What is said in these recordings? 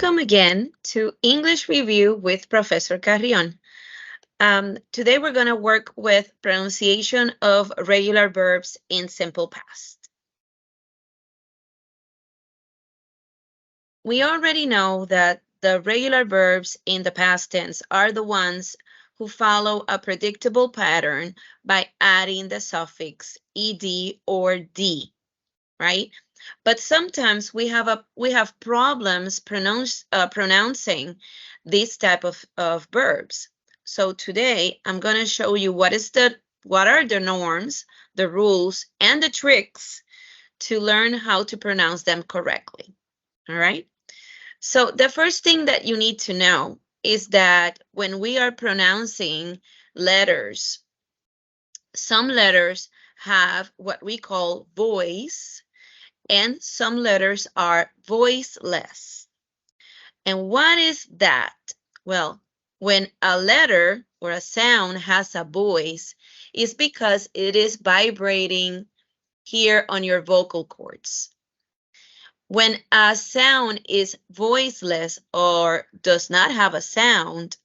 Welcome again to English Review with Professor Carrion. Today we're going to work with pronunciation of regular verbs in simple past. We already know that the regular verbs in the past tense are the ones who follow a predictable pattern by adding the suffix ed or d, right? But sometimes we have problems pronouncing these type of verbs. So today I'm going to show you what are the norms, the rules, and the tricks to learn how to pronounce them correctly. All right. So the first thing that you need to know is that when we are pronouncing letters, some letters have what we call voice, and some letters are voiceless. And what is that? Well, when a letter or a sound has a voice, it's because it is vibrating here on your vocal cords. When a sound is voiceless or does not have a sound,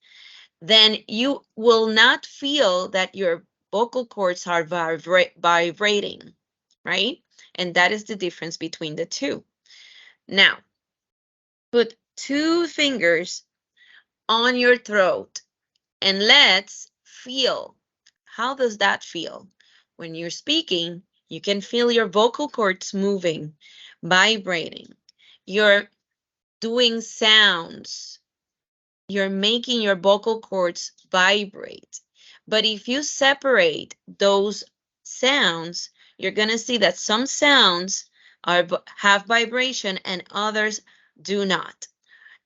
then you will not feel that your vocal cords are vibrating, right? And that is the difference between the two. Now, put 2 fingers on your throat and let's feel. How does that feel? When you're speaking, you can feel your vocal cords moving, vibrating. You're doing sounds. You're making your vocal cords vibrate. But if you separate those sounds, you're going to see that some sounds have vibration and others do not.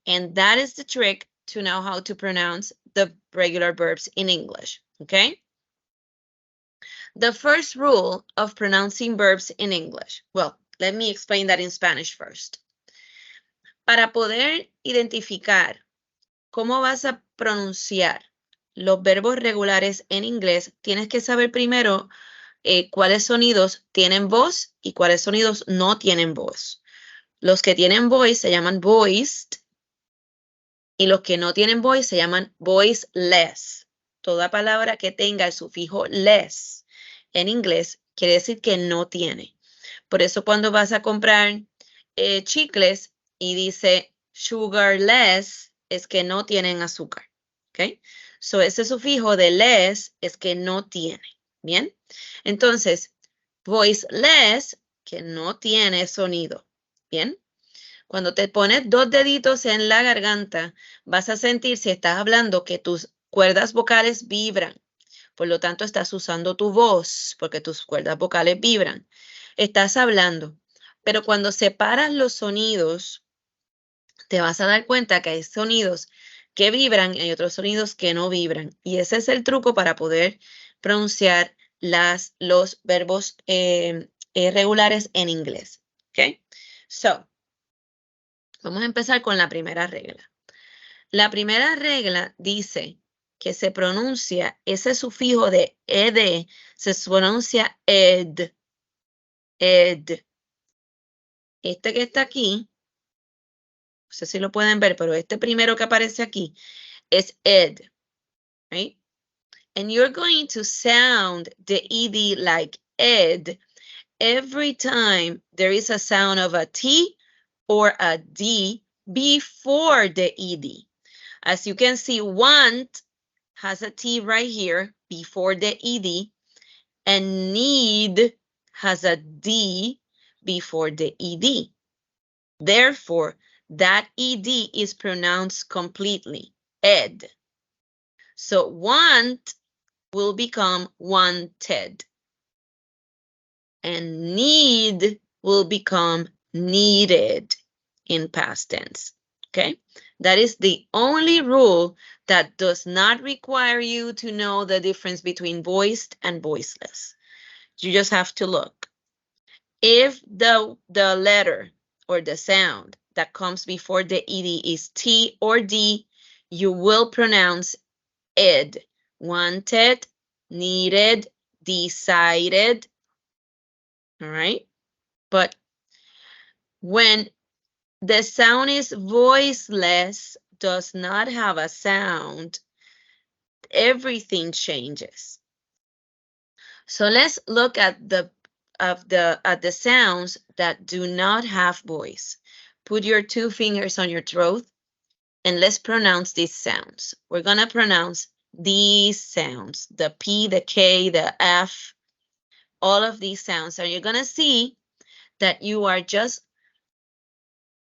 And that is the trick to know how to pronounce the regular verbs in English, okay? The first rule of pronouncing verbs in English. Well, let me explain that in Spanish first. Para poder identificar cómo vas a pronunciar los verbos regulares en inglés, tienes que saber primero cuáles sonidos tienen voz y cuáles sonidos no tienen voz. Los que tienen voice se llaman voiced y los que no tienen voice se llaman voiceless. Toda palabra que tenga el sufijo less en inglés quiere decir que no tiene. Por eso cuando vas a comprar chicles y dice sugarless, es que no tienen azúcar. ¿Ok? So ese sufijo de less es que no tiene. ¿Bien? Entonces, voiceless, que no tiene sonido. ¿Bien? Cuando te pones 2 deditos en la garganta, vas a sentir, si estás hablando, que tus cuerdas vocales vibran. Por lo tanto, estás usando tu voz, porque tus cuerdas vocales vibran. Estás hablando. Pero cuando separas los sonidos, te vas a dar cuenta que hay sonidos que vibran y hay otros sonidos que no vibran. Y ese es el truco para poder pronunciar los verbos regulares en inglés. ¿Ok? So, vamos a empezar con la primera regla. La primera regla dice que se pronuncia ese sufijo de ed, se pronuncia ed. Ed. Este que está aquí, no sé si lo pueden ver, pero este primero que aparece aquí es ed, right? And you're going to sound the ed like ed every time there is a sound of a T or a D before the ed. As you can see, want has a T right here before the ed, and need has a D before the ed. Therefore, that ed is pronounced completely, ed. So want will become wanted. And need will become needed in past tense. Okay? That is the only rule that does not require you to know the difference between voiced and voiceless. You just have to look. If the letter or the sound that comes before the ed is T or D, you will pronounce ed. Wanted, needed, decided. All right? But when the sound is voiceless, does not have a sound, everything changes. So let's look at the sounds that do not have voice. Put your 2 fingers on your throat and let's pronounce these sounds. We're going to pronounce these sounds, the P, the K, the F, all of these sounds. And you're going to see that you are just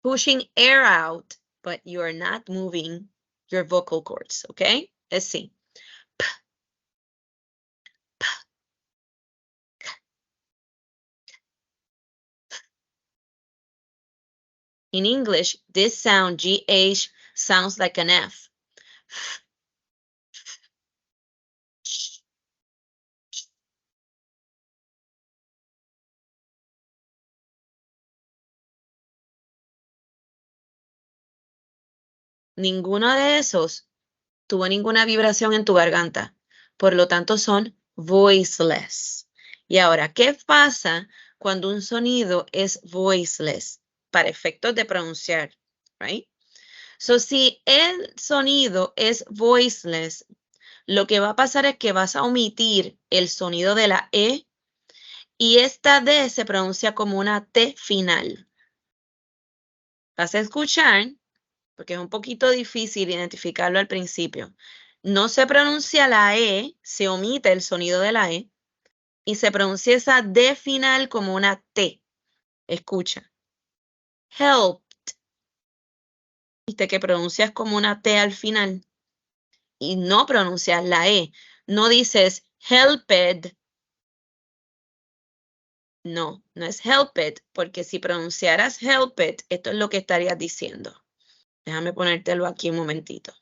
pushing air out, but you are not moving your vocal cords, okay? Let's see. P, P, K. In English, this sound, GH, sounds like an F. Ninguno de esos tuvo ninguna vibración en tu garganta. Por lo tanto, son voiceless. Y ahora, ¿qué pasa cuando un sonido es voiceless? Para efectos de pronunciar, right? So, si el sonido es voiceless, lo que va a pasar es que vas a omitir el sonido de la E y esta D se pronuncia como una T final. Vas a escuchar, porque es un poquito difícil identificarlo al principio. No se pronuncia la E, se omite el sonido de la E y se pronuncia esa D final como una T. Escucha. Helped. Viste que pronuncias como una T al final y no pronuncias la E. No dices helped. No, no es helped, porque si pronunciaras helped, esto es lo que estarías diciendo. Déjame ponértelo aquí un momentito.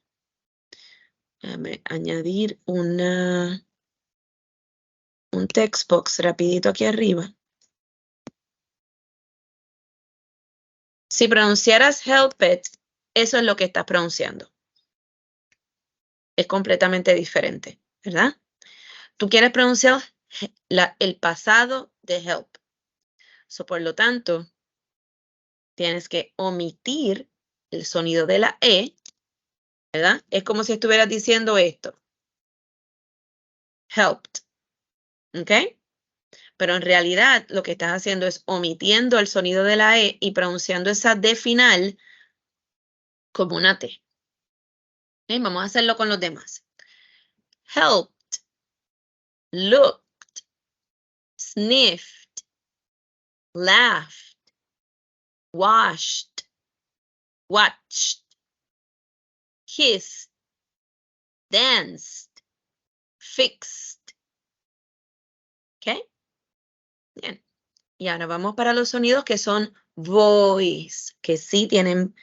Déjame añadir un text box rapidito aquí arriba. Si pronunciaras helped, eso es lo que estás pronunciando. Es completamente diferente, ¿verdad? Tú quieres pronunciar el pasado de help. So, por lo tanto, tienes que omitir el sonido de la E, ¿verdad? Es como si estuvieras diciendo esto. Helped. ¿Ok? Pero en realidad lo que estás haciendo es omitiendo el sonido de la E y pronunciando esa D final como una T. ¿Ok? Vamos a hacerlo con los demás. Helped, looked, sniffed, laughed, washed, watched, kissed, danced, fixed. ¿Ok? Bien. Y ahora vamos para los sonidos que son voice, que sí tienen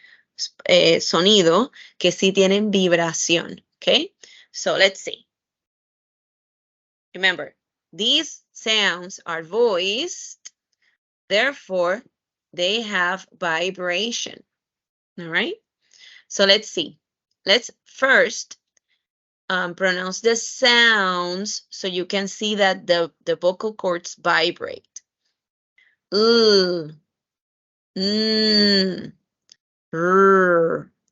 sonido, que sí tienen vibración. ¿Ok? So let's see. Remember, these sounds are voiced, therefore they have vibration. All right? So let's see. Let's first pronounce the sounds so you can see that the vocal cords vibrate. R.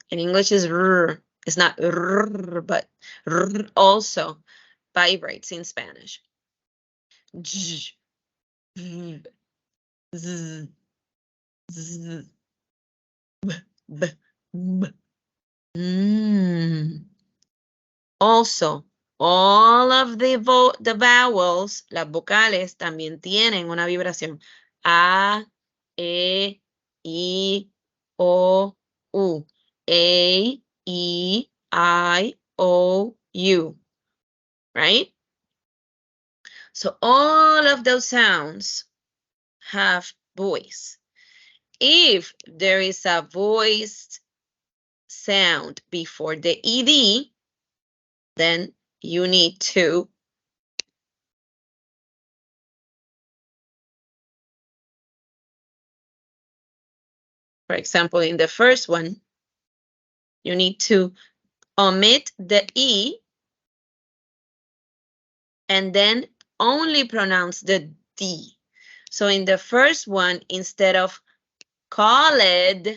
In English is r. It's not r, but r also vibrates in Spanish. J, v, z, z, b, b, b. Also, all of the vowels, las vocales, también tienen una vibración. A, E, I, O, U. A, E, I, O, U. Right? So all of those sounds have voice. If there is a voiced sound before the ED, then you need to for example, in the first one, you need to omit the E and then only pronounce the D. So in the first one, instead of called,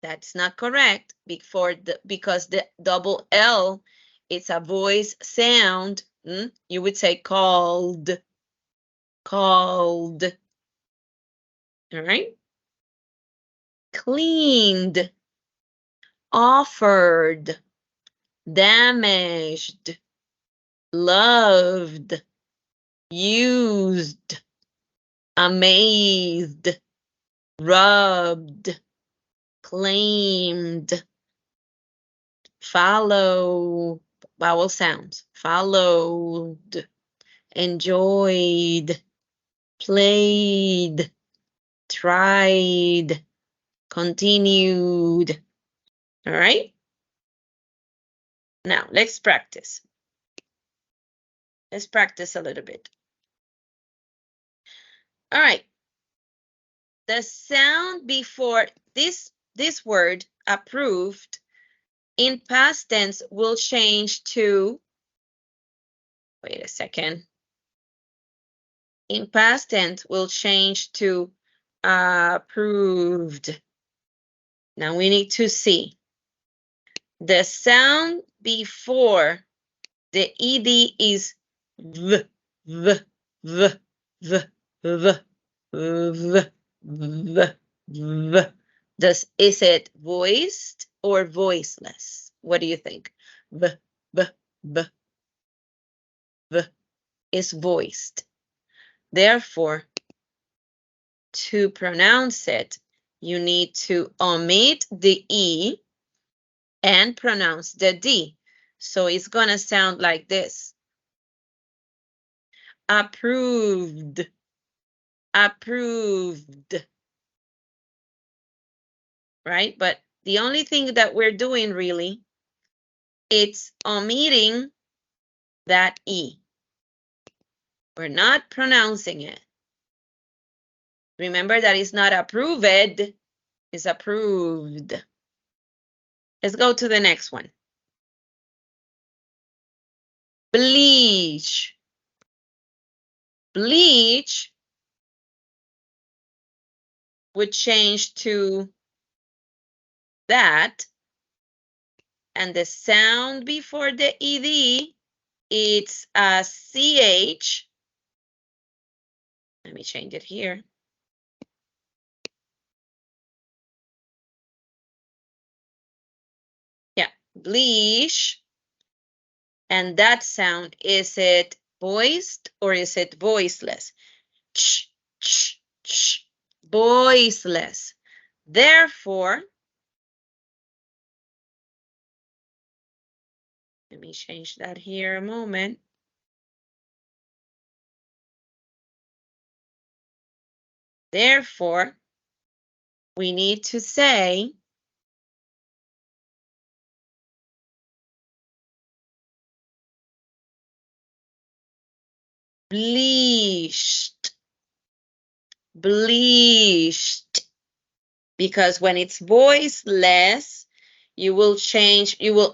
That's not correct because the double L, it's a voice sound. You would say called, called. All right. Cleaned, offered, damaged, loved, used, amazed, rubbed, claimed, follow, vowel sounds, followed, enjoyed, played, tried, continued. All right? Now, let's practice. Let's practice a little bit. All right. The sound before this word, approved, in past tense will change to, wait a second. In past tense will change to approved. Now we need to see. The sound before the ed is v, v, v, v, v, v, v, v. Is it voiced or voiceless? What do you think? V, v, v, v is voiced. Therefore, to pronounce it, you need to omit the E and pronounce the D. So it's going to sound like this. Approved, approved. Right? But the only thing that we're doing really, it's omitting that E. We're not pronouncing it. Remember that it's not approved, it's approved. Let's go to the next one. Bleach. Bleach would change to that. And the sound before the ed, it's a ch. Let me change it here. Yeah, bleach. And that sound, is it voiced or is it voiceless? Ch, ch, ch, voiceless. Therefore, let me change that here a moment. Therefore, we need to say bleached, bleached. Because when it's voiceless, you will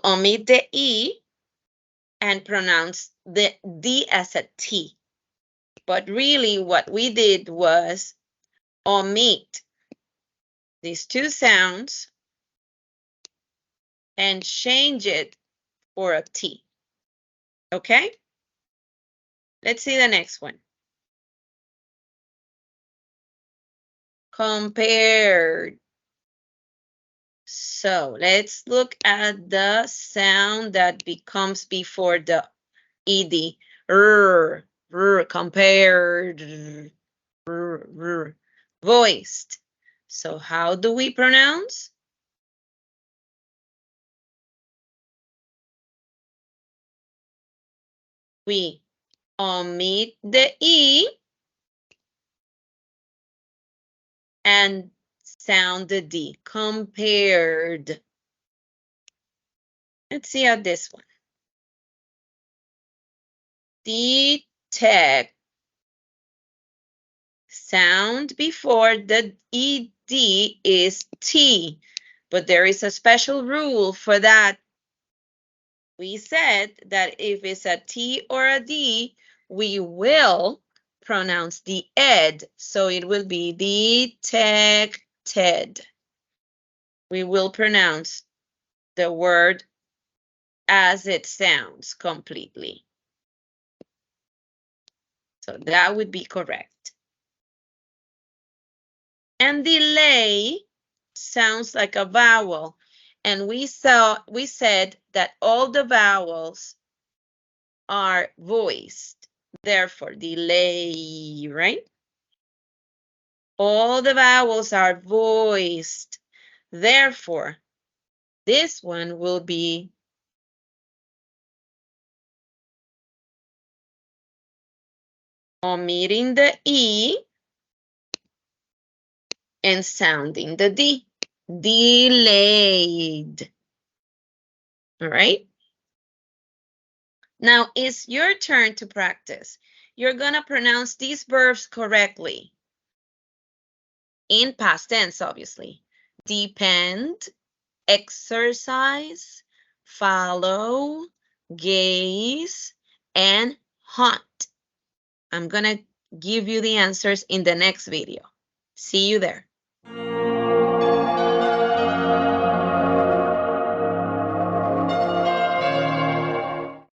omit the E and pronounce the D as a T. But really what we did was omit these two sounds and change it for a T. Okay? Let's see the next one. Compared. So let's look at the sound that becomes before the ed. Compared. Voiced. So how do we pronounce? We omit the E and sound the D. Compared. Let's see how this one. Detect. Sound before the ED is T, but there is a special rule for that. We said that if it's a T or a D, we will pronounce the ed, so it will be detected. we will pronounce the word as it sounds completely. So that would be correct. And delay sounds like a vowel. And we said that all the vowels are voiced. Therefore, delay, right? All the vowels are voiced. Therefore, this one will be omitting the E and sounding the D. Delayed. All right? Now it's your turn to practice. You're going to pronounce these verbs correctly. In past tense, obviously. Depend, exercise, follow, gaze, and hunt. I'm going to give you the answers in the next video. See you there.